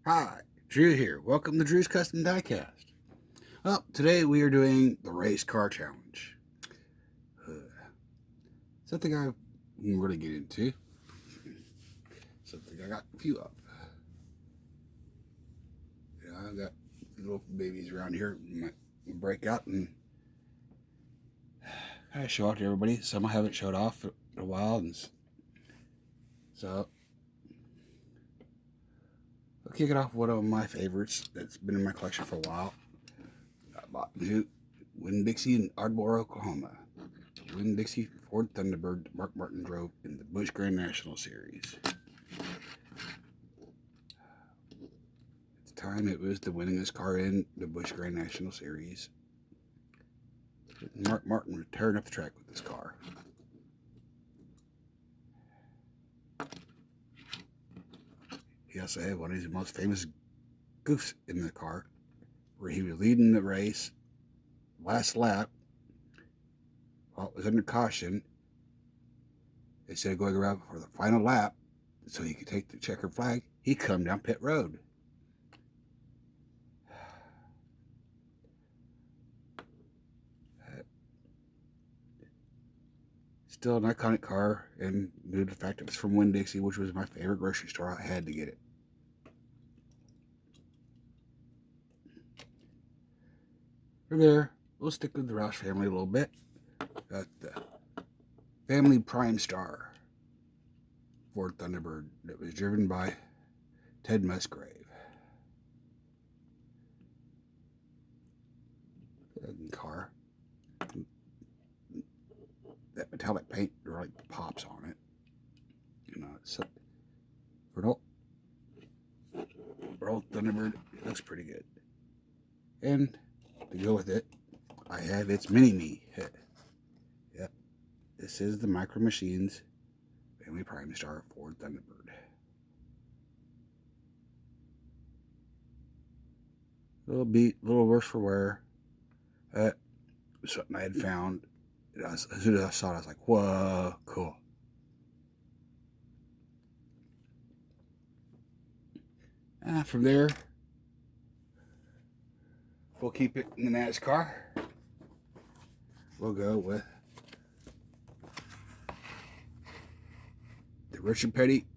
Hi, Drew here. Welcome to Drew's Custom Diecast. Well, today we are doing the race car challenge. Something I can really get into. Something I got a few of. I've got little babies around here. Might break out and kind of show off to everybody. Some I haven't showed off in a while, and so I'll kick it off with one of my favorites that's been in my collection for a while. I bought new Winn-Dixie in Ardmore, Oklahoma. Winn-Dixie Ford Thunderbird Mark Martin drove in the Busch Grand National Series. At the time, it was the winningest car in the Busch Grand National Series. Mark Martin was tearing up the track with this car. He also had one of his most famous goofs in the car, where he was leading the race last lap while it was under caution. Instead of going around for the final lap so he could take the checkered flag, he come down pit road. Still an iconic car, and due to the fact it was from Winn-Dixie, which was my favorite grocery store, I had to get it. From there, we'll stick with the Roush family a little bit. Got the Family Prime Star Ford Thunderbird that was driven by Ted Musgrave. Car. That metallic paint really pops on it. So for an old Thunderbird, it looks pretty good. And to go with it, I have its Mini-Me. Yep, this is the Micro Machines Family Prime Star Ford Thunderbird. Little worse for wear. Something I had found. As soon as I saw it, I was like, whoa, cool. From there, we'll keep it in the NASCAR. We'll go with the Richard Petty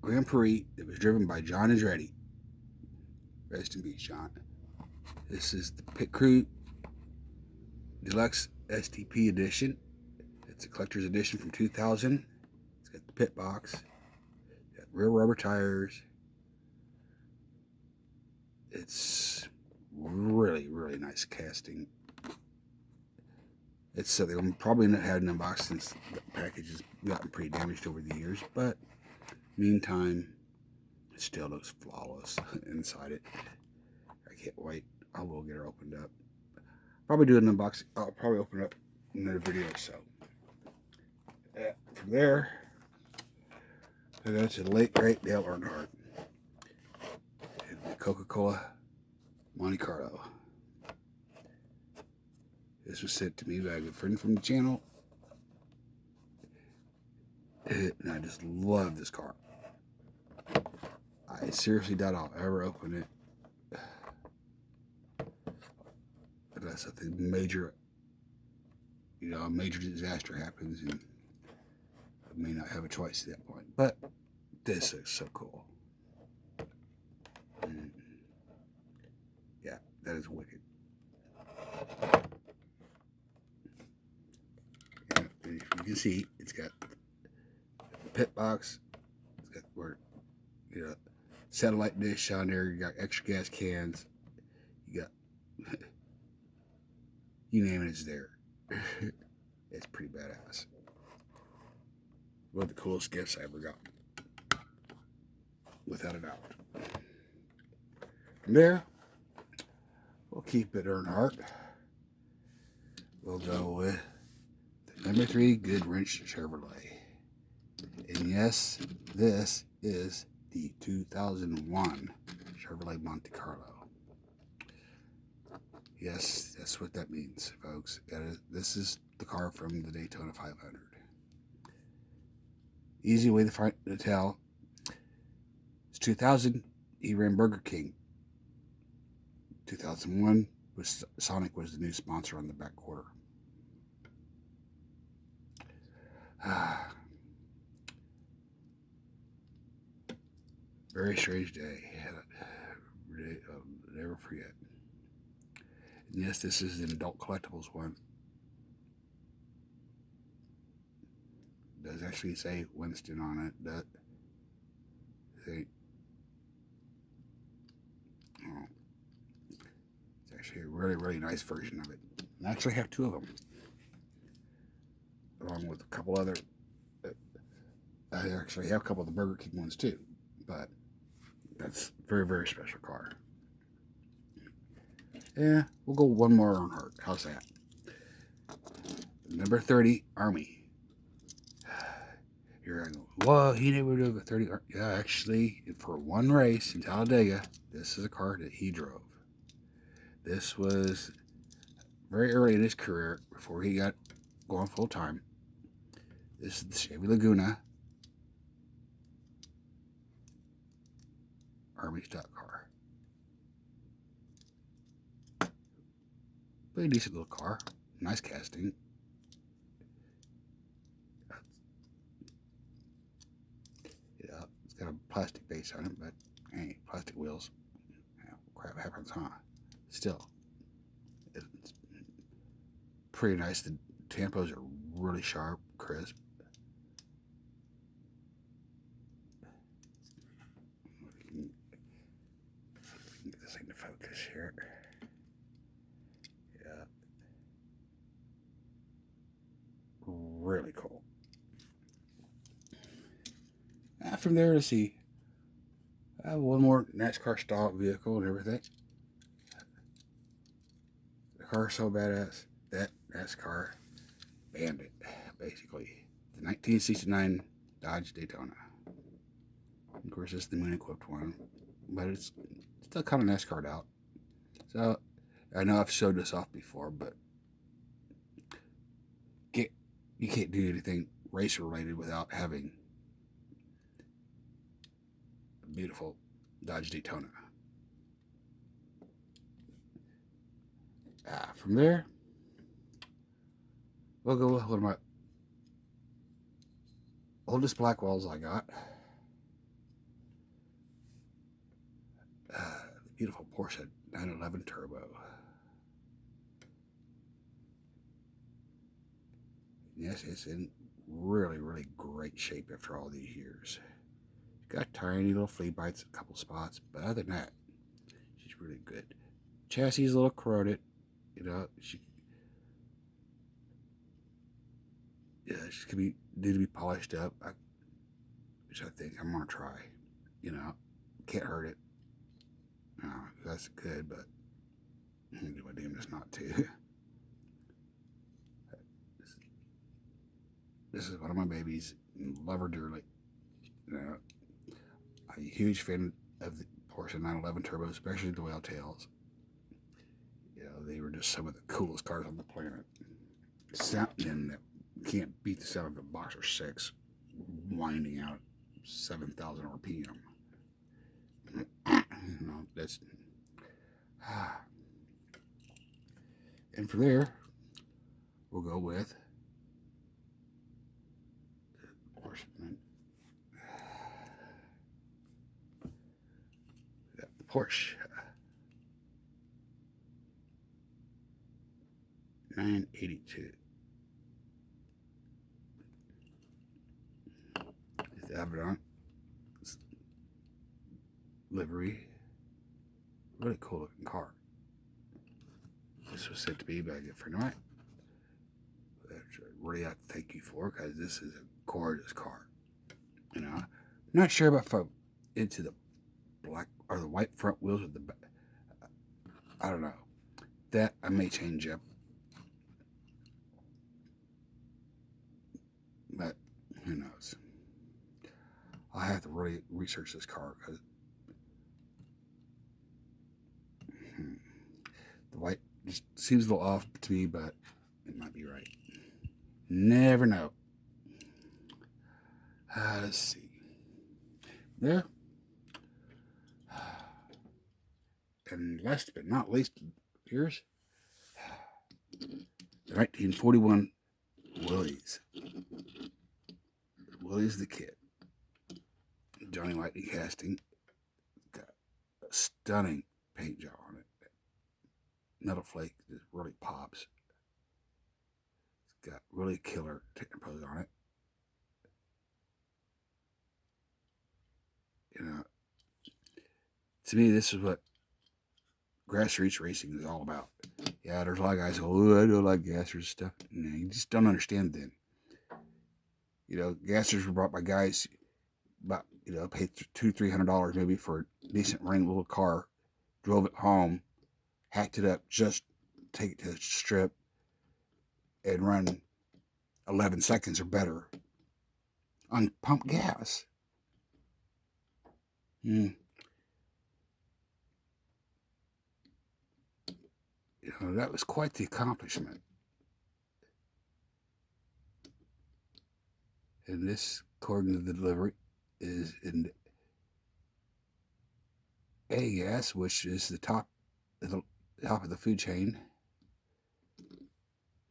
Grand Prix that was driven by John Andretti. Rest in peace, John. This is the Pit Crew Deluxe STP edition. It's a collector's edition from 2000. It's got the pit box, got rear rubber tires. It's really, really nice casting. It's something I'm probably not had an unboxed since the package has gotten pretty damaged over the years, but meantime, it still looks flawless inside it. I can't wait. I will get her opened up. Probably do an unboxing. I'll probably open it up in another video or so. From there, I go to the late great Dale Earnhardt and the Coca-Cola Monte Carlo. This was sent to me by a good friend from the channel, and I just love this car. I seriously doubt I'll ever open it unless something major, a major disaster happens, and I may not have a choice at that point. But this is so cool. Yeah, that is wicked. And you can see, it's got the pit box. It's got where satellite dish on there. You got extra gas cans. You got you name it, it's there. It's pretty badass. One of the coolest gifts I ever got, without a doubt. From there, we'll keep it Earnhardt. We'll go with the number 3 Goodwrench Chevrolet. And yes, this is the 2001 Chevrolet Monte Carlo. Yes, that's what that means, folks. This is the car from the Daytona 500. Easy way to tell. It's 2000. he ran Burger King. 2001 was Sonic was the new sponsor on the back quarter. Very strange day. I'll never forget. And yes, this is an adult collectibles one. It does actually say Winston on it. That it's actually a really, really nice version of it. I actually have two of them, along with a couple other. I actually have a couple of the Burger King ones too, but that's a very, very special car. Yeah, we'll go one more on Earnhardt. How's that? Number 30, Army. Here I go. Whoa, he never drove a 30. Yeah, actually, for one race in Talladega, this is a car that he drove. This was very early in his career, before he got going full time. This is the Chevy Laguna Army stock car. Pretty decent little car. Nice casting. Yeah, it's got a plastic base on it, but hey, plastic wheels. Crap happens, huh? Still, it's pretty nice. The tampos are really sharp, crisp. Get this thing to focus here. Yeah. Really cool. From there, to see. I have one more NASCAR style vehicle and everything. The car's so badass. That NASCAR Bandit, basically. The 1969 Dodge Daytona. Of course, it's the moon equipped one, but it's still kind of NASCAR'd out. So, I know I've showed this off before, but you can't do anything race related without having a beautiful Dodge Daytona. From there, we'll go with one of my oldest Blackwells I got. The beautiful Porsche 911 Turbo. Yes, it's in really, really great shape after all these years. It's got tiny little flea bites, a couple spots, but other than that, she's really good. Chassis is a little corroded, you know. She could be need to be polished up, which I think I'm gonna try. You know, can't hurt it. That's good, but I'm gonna do my damnedest not to. This is one of my babies. Love her dearly. I'm a huge fan of the Porsche 911 Turbo, especially the whale tails. You know, they were just some of the coolest cars on the planet. And that can't beat the sound of a Boxer 6 winding out 7,000 RPM. You know, that's. And from there, we'll go with Porsche 982. The Avedon livery. Really cool looking car. This was sent to me by a good friend of mine, which I really have to thank you for, because this is a gorgeous car. You know, I'm not sure about if I'm into the black or the white front wheels with the back. I don't know. That I may change up. But who knows? I'll have to really research this car, because the white just seems a little off to me, but it might be right. Never know. Let's see. There. And last but not least, here's the 1941 Willys. Willys the Kid. Johnny Whiteley casting. Got a stunning paint job on it. Metal flake just really pops. It's got really killer technopose on it. You know, to me, this is what grassroots racing is all about. Yeah, there's a lot of guys who go, oh, I don't like gassers stuff. No, you just don't understand then. You know, gassers were brought by guys about, you know, paid $200-300 maybe for a decent running little car, drove it home, hacked it up, just take it to the strip and run 11 seconds or better on pump gas. You know, that was quite the accomplishment. And this, according to the delivery, is in A gas, which is the top of the food chain.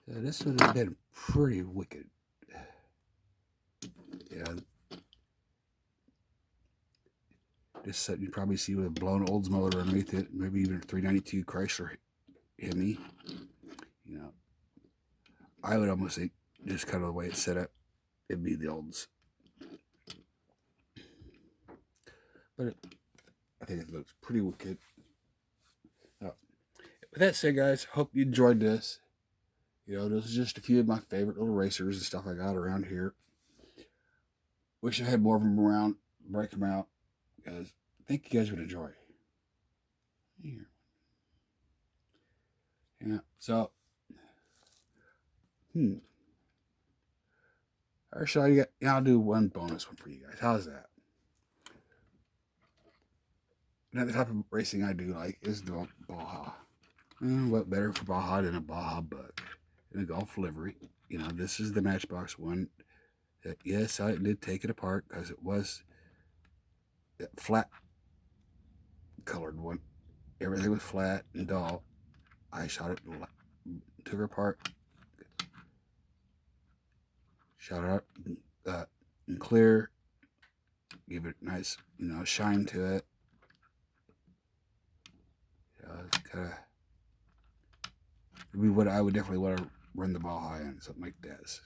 So this would have been pretty wicked. Yeah. Just something you probably see with a blown Oldsmobile underneath it, maybe even a 392 Chrysler Hemi. You know, I would almost think just kind of the way it's set up, it'd be the Olds. But I think it looks pretty wicked. With that said, guys, hope you enjoyed this. You know, those are just a few of my favorite little racers and stuff I got around here. Wish I had more of them around, break them out, because I think you guys would enjoy. Here. Yeah, so, or should I get, yeah, I'll do one bonus one for you guys. How's that? Another type of racing I do like is the Baja. What better for Baja than a Baja Buck in a Golf livery? You know, this is the Matchbox one. That, yes, I did take it apart because it was that flat colored one. Everything was flat and dull. I shot it, took her apart, shot it up and clear, give it a nice, you know, shine to it. It's kind of be what I would definitely want to run the Baja in, something like this.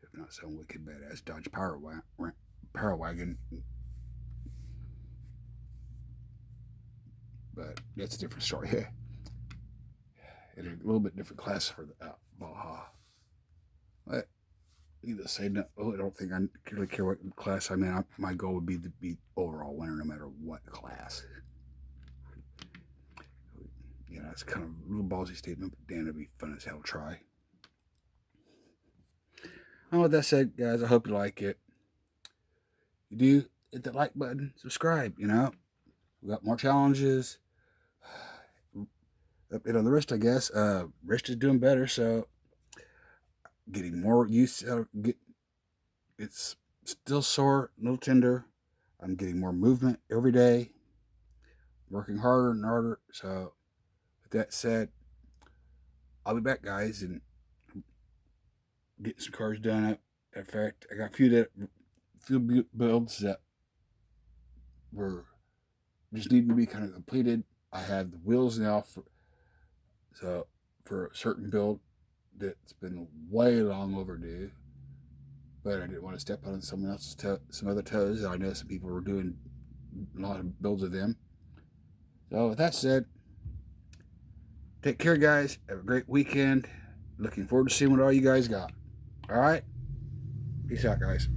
If not some wicked badass Dodge Power Wagon. But that's a different story. It's a little bit different class for the Baja. But either say no, I don't think I really care what class I'm in. My goal would be to be overall winner no matter what class. You know, it's kind of a little ballsy statement, but damn, it'd be fun as hell to try. And with that said, guys, I hope you like it. You do, hit that like button, subscribe, you know. We got more challenges. You know, the wrist, I guess, wrist is doing better, so getting more use out of it. It's still sore, a little tender. I'm getting more movement every day, working harder and harder. So with that said, I'll be back, guys, and getting some cars done. In fact, I got a few builds that were just needing to be kind of completed. I have the wheels now for a certain build that's been way long overdue, but I didn't want to step on someone else's some other toes. I know some people were doing a lot of builds of them. So with that said, take care, guys. Have a great weekend. Looking forward to seeing what all you guys got. All right? Peace out, guys.